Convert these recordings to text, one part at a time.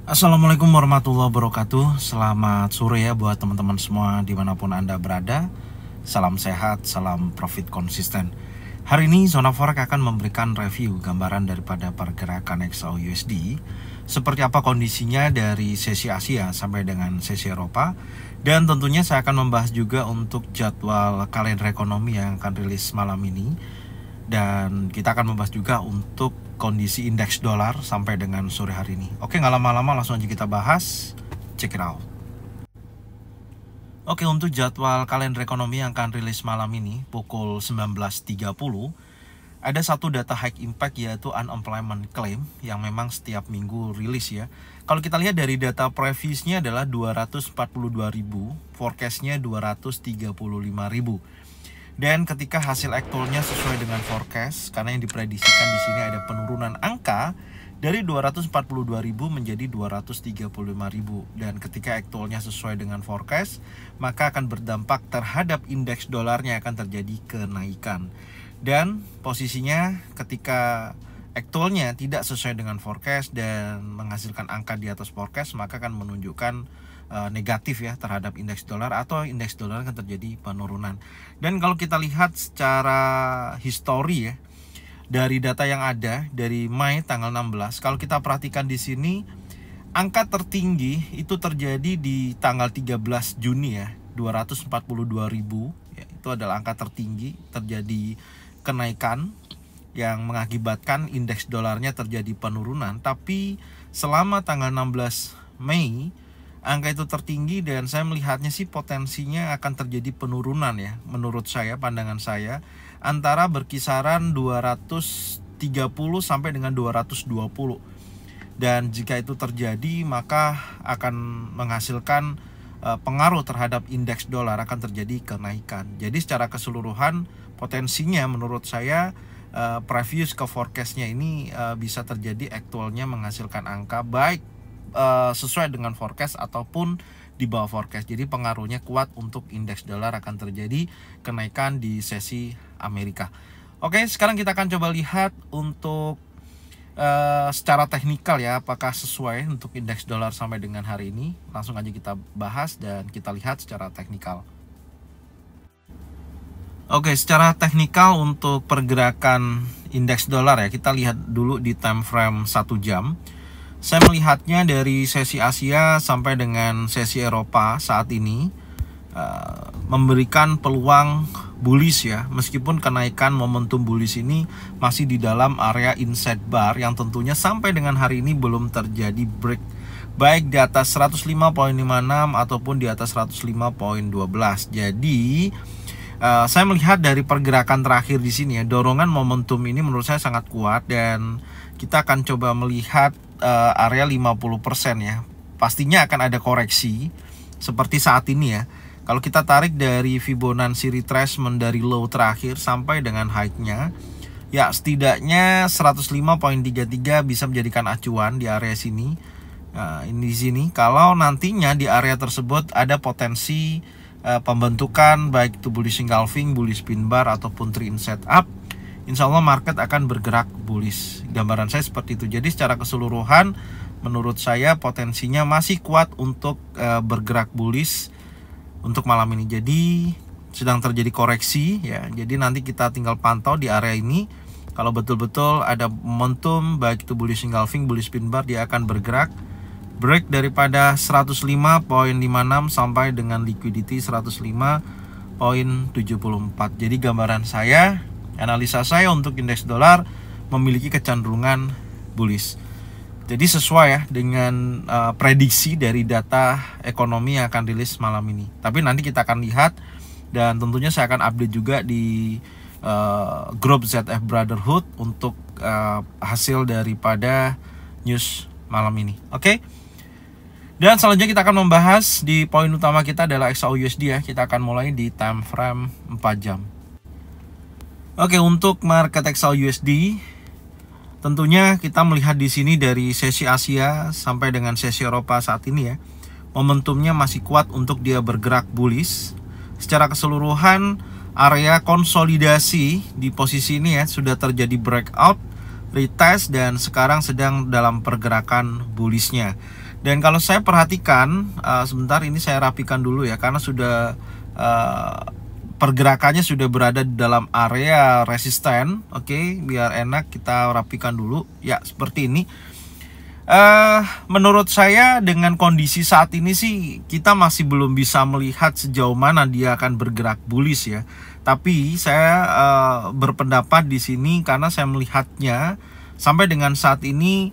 Assalamualaikum warahmatullahi wabarakatuh. Selamat sore ya buat teman-teman semua dimanapun Anda berada. Salam sehat, salam profit konsisten. Hari ini Zona Forex akan memberikan review gambaran daripada pergerakan XAU-USD, seperti apa kondisinya dari sesi Asia sampai dengan sesi Eropa. Dan tentunya saya akan membahas juga untuk jadwal kalender ekonomi yang akan rilis malam ini. Dan kita akan membahas juga untuk kondisi indeks dolar sampai dengan sore hari ini. Oke, nggak lama-lama langsung aja kita bahas. Check it out. Oke, untuk jadwal kalender ekonomi yang akan rilis malam ini pukul 19.30, ada satu data high impact yaitu unemployment claim yang memang setiap minggu rilis ya. Kalau kita lihat dari data previousnya adalah 242.000, forecastnya 235.000. Dan ketika hasil aktualnya sesuai dengan forecast, karena yang diprediksikan di sini ada penurunan angka dari 242.000 menjadi 235.000, dan ketika aktualnya sesuai dengan forecast, maka akan berdampak terhadap indeks dolarnya akan terjadi kenaikan. Dan posisinya ketika aktualnya tidak sesuai dengan forecast dan menghasilkan angka di atas forecast, maka akan menunjukkan negatif ya terhadap indeks dolar, atau indeks dolar akan terjadi penurunan. Dan kalau kita lihat secara histori ya, dari data yang ada dari Mei tanggal 16, kalau kita perhatikan di sini angka tertinggi itu terjadi di tanggal 13 Juni ya, 242.000 ya, itu adalah angka tertinggi, terjadi kenaikan yang mengakibatkan indeks dolarnya terjadi penurunan. Tapi selama tanggal 16 Mei angka itu tertinggi, dan saya melihatnya sih potensinya akan terjadi penurunan ya. Menurut saya, pandangan saya, antara berkisaran 230 sampai dengan 220. Dan jika itu terjadi, maka akan menghasilkan pengaruh terhadap indeks dolar, akan terjadi kenaikan. Jadi secara keseluruhan potensinya menurut saya previous ke forecastnya ini bisa terjadi aktualnya menghasilkan angka baik sesuai dengan forecast ataupun di bawah forecast. Jadi pengaruhnya kuat untuk indeks dolar, akan terjadi kenaikan di sesi Amerika. Oke, sekarang kita akan coba lihat untuk secara teknikal ya, apakah sesuai untuk indeks dolar sampai dengan hari ini. Langsung aja kita bahas dan kita lihat secara teknikal. Oke, secara teknikal untuk pergerakan indeks dolar ya, kita lihat dulu di time frame 1 jam. Saya melihatnya dari sesi Asia sampai dengan sesi Eropa saat ini memberikan peluang bullish ya, meskipun kenaikan momentum bullish ini masih di dalam area inside bar yang tentunya sampai dengan hari ini belum terjadi break baik di atas 105.56 ataupun di atas 105.12. Jadi saya melihat dari pergerakan terakhir di sini ya, dorongan momentum ini menurut saya sangat kuat, dan kita akan coba melihat area 50% ya. Pastinya akan ada koreksi seperti saat ini ya. Kalau kita tarik dari Fibonacci retracement dari low terakhir sampai dengan high-nya, ya setidaknya 105.33 bisa menjadikan acuan di area sini. Ini di sini. Kalau nantinya di area tersebut ada potensi pembentukan baik itu bullish engulfing, bullish pin bar ataupun trend setup, insya Allah market akan bergerak bullish. Gambaran saya seperti itu. Jadi secara keseluruhan menurut saya potensinya masih kuat untuk bergerak bullish untuk malam ini. Jadi sedang terjadi koreksi ya. Jadi nanti kita tinggal pantau di area ini. Kalau betul-betul ada momentum baik itu bullish engulfing, bullish pin bar, dia akan bergerak break daripada 105.56 sampai dengan liquidity 105.74. Jadi gambaran saya, analisa saya untuk indeks dolar memiliki kecenderungan bullish. Jadi sesuai ya dengan prediksi dari data ekonomi yang akan rilis malam ini. Tapi nanti kita akan lihat, dan tentunya saya akan update juga di grup ZF Brotherhood untuk hasil daripada news malam ini. Oke. Dan selanjutnya kita akan membahas di poin utama kita adalah XAU-USD ya. Kita akan mulai di time frame 4 jam. Oke, untuk market XAU-USD tentunya kita melihat di sini dari sesi Asia sampai dengan sesi Eropa saat ini ya. Momentumnya masih kuat untuk dia bergerak bullish. Secara keseluruhan area konsolidasi di posisi ini ya sudah terjadi breakout, retest, dan sekarang sedang dalam pergerakan bullishnya. Dan kalau saya perhatikan, sebentar ini saya rapikan dulu ya, karena sudah pergerakannya sudah berada di dalam area resisten. Oke, biar enak kita rapikan dulu. Ya, seperti ini. Menurut saya dengan kondisi saat ini sih kita masih belum bisa melihat sejauh mana dia akan bergerak bullish ya. Tapi saya berpendapat di sini karena saya melihatnya sampai dengan saat ini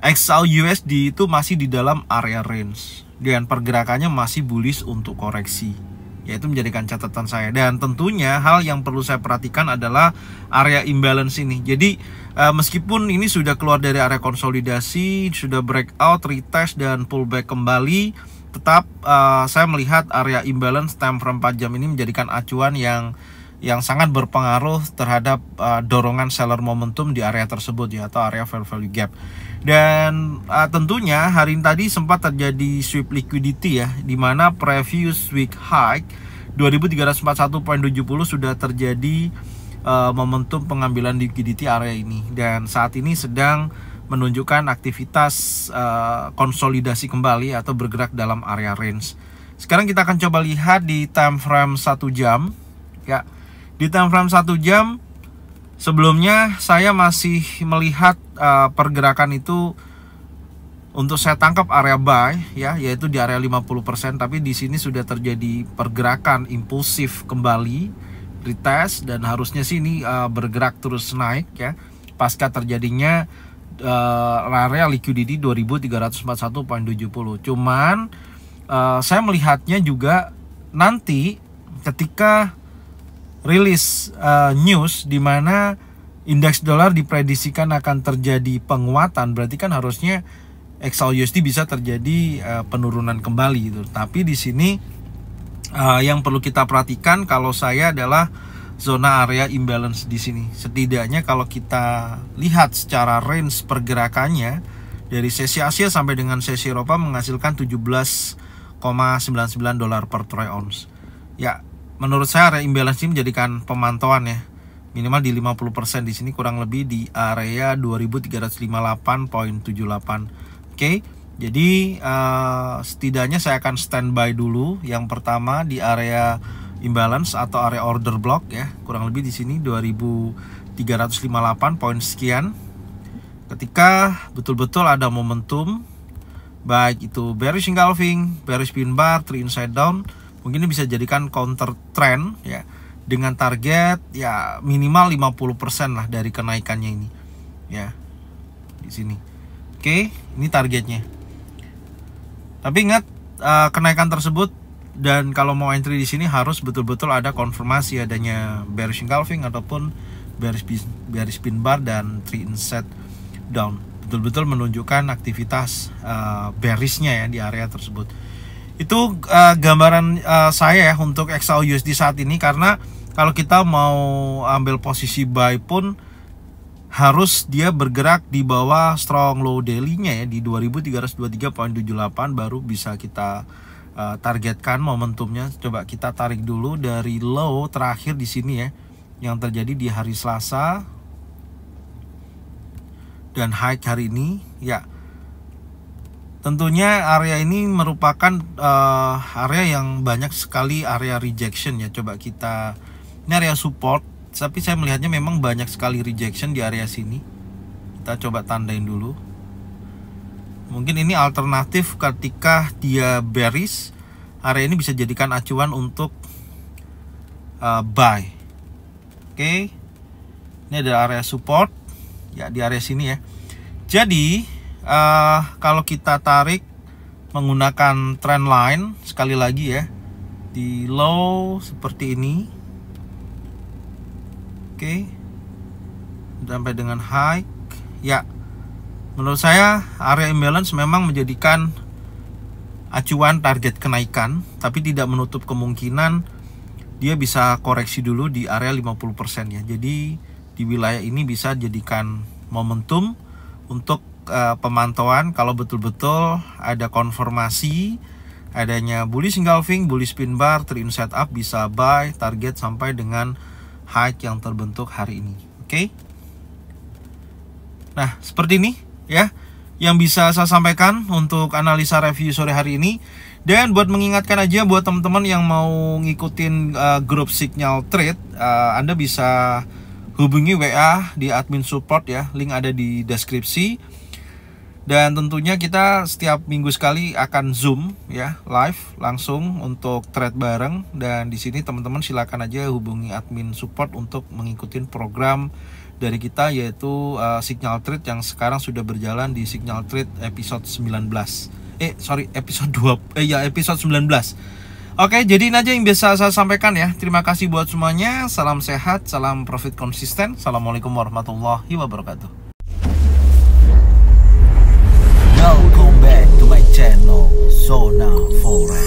XAUUSD itu masih di dalam area range dan pergerakannya masih bullish untuk koreksi. Yaitu menjadikan catatan saya. Dan tentunya hal yang perlu saya perhatikan adalah area imbalance ini. Jadi meskipun ini sudah keluar dari area konsolidasi, sudah breakout, retest dan pullback kembali, tetap saya melihat area imbalance time frame 4 jam ini menjadikan acuan yang sangat berpengaruh terhadap dorongan seller momentum di area tersebut ya, atau area fair value gap. Dan tentunya hari ini tadi sempat terjadi sweep liquidity ya, di mana previous week high 2341.70 sudah terjadi momentum pengambilan liquidity area ini, dan saat ini sedang menunjukkan aktivitas konsolidasi kembali atau bergerak dalam area range. Sekarang kita akan coba lihat di time frame 1 jam ya. Di time frame 1 jam sebelumnya saya masih melihat pergerakan itu untuk saya tangkap area buy ya, yaitu di area 50%, tapi di sini sudah terjadi pergerakan impulsif kembali, retest, dan harusnya sini bergerak terus naik ya pasca terjadinya area liquidity 2341.70. Cuman saya melihatnya juga nanti ketika rilis news di mana indeks dolar diprediksikan akan terjadi penguatan, berarti kan harusnya XAUUSD bisa terjadi penurunan kembali gitu. Tapi di sini yang perlu kita perhatikan kalau saya adalah zona area imbalance di sini. Setidaknya kalau kita lihat secara range pergerakannya dari sesi Asia sampai dengan sesi Eropa menghasilkan 17,99 dolar per troy ounce. Ya, menurut saya area imbalance ini menjadikan pemantauan ya, minimal di 50% di sini, kurang lebih di area 2358.78. Oke, jadi setidaknya saya akan standby dulu. Yang pertama di area imbalance atau area order block ya, kurang lebih di sini 2358 poin sekian. Ketika betul-betul ada momentum, baik itu bearish engulfing, bearish pin bar, 3 inside down, mungkin ini bisa jadikan counter trend ya, dengan target ya minimal 50% lah dari kenaikannya ini ya, di sini. Oke, ini targetnya. Tapi ingat kenaikan tersebut, dan kalau mau entry di sini harus betul-betul ada konfirmasi adanya bearish engulfing ataupun bearish pin bar dan 3 inside down, betul-betul menunjukkan aktivitas bearishnya ya di area tersebut. Itu gambaran saya ya untuk XAUUSD saat ini, karena kalau kita mau ambil posisi buy pun harus dia bergerak di bawah strong low daily-nya ya di 2323.78 baru bisa kita targetkan momentumnya. Coba kita tarik dulu dari low terakhir di sini ya, yang terjadi di hari Selasa dan high hari ini ya. Tentunya area ini merupakan area yang banyak sekali area rejection ya. Coba kita, ini area support, tapi saya melihatnya memang banyak sekali rejection di area sini. Kita coba tandain dulu. Mungkin ini alternatif ketika dia bearish, area ini bisa jadikan acuan untuk buy. Oke, ini ada area support ya di area sini ya. Jadi kalau kita tarik menggunakan trend line, sekali lagi ya, di low seperti ini, oke, sampai dengan high ya, menurut saya area imbalance memang menjadikan acuan target kenaikan, tapi tidak menutup kemungkinan dia bisa koreksi dulu di area 50% ya. Jadi di wilayah ini bisa jadikan momentum untuk pemantauan. Kalau betul-betul ada konfirmasi adanya bullish engulfing, bullish pin bar, 3 inside up, bisa buy target sampai dengan high yang terbentuk hari ini. Oke. Nah, seperti ini ya. yang bisa saya sampaikan untuk analisa review sore hari ini. Dan buat mengingatkan aja buat teman-teman yang mau ngikutin grup Signal Trade, Anda bisa hubungi WA di admin support ya, link ada di deskripsi. Dan tentunya kita setiap minggu sekali akan Zoom ya, live langsung untuk trade bareng. Dan di sini teman-teman silakan aja hubungi admin support untuk mengikuti program dari kita, yaitu Signal Trade yang sekarang sudah berjalan di Signal Trade episode 19. Episode 19. Oke, jadi ini aja yang bisa saya sampaikan ya. Terima kasih buat semuanya. Salam sehat, salam profit konsisten. Assalamualaikum warahmatullahi wabarakatuh. Welcome back to my channel, Zona Forex.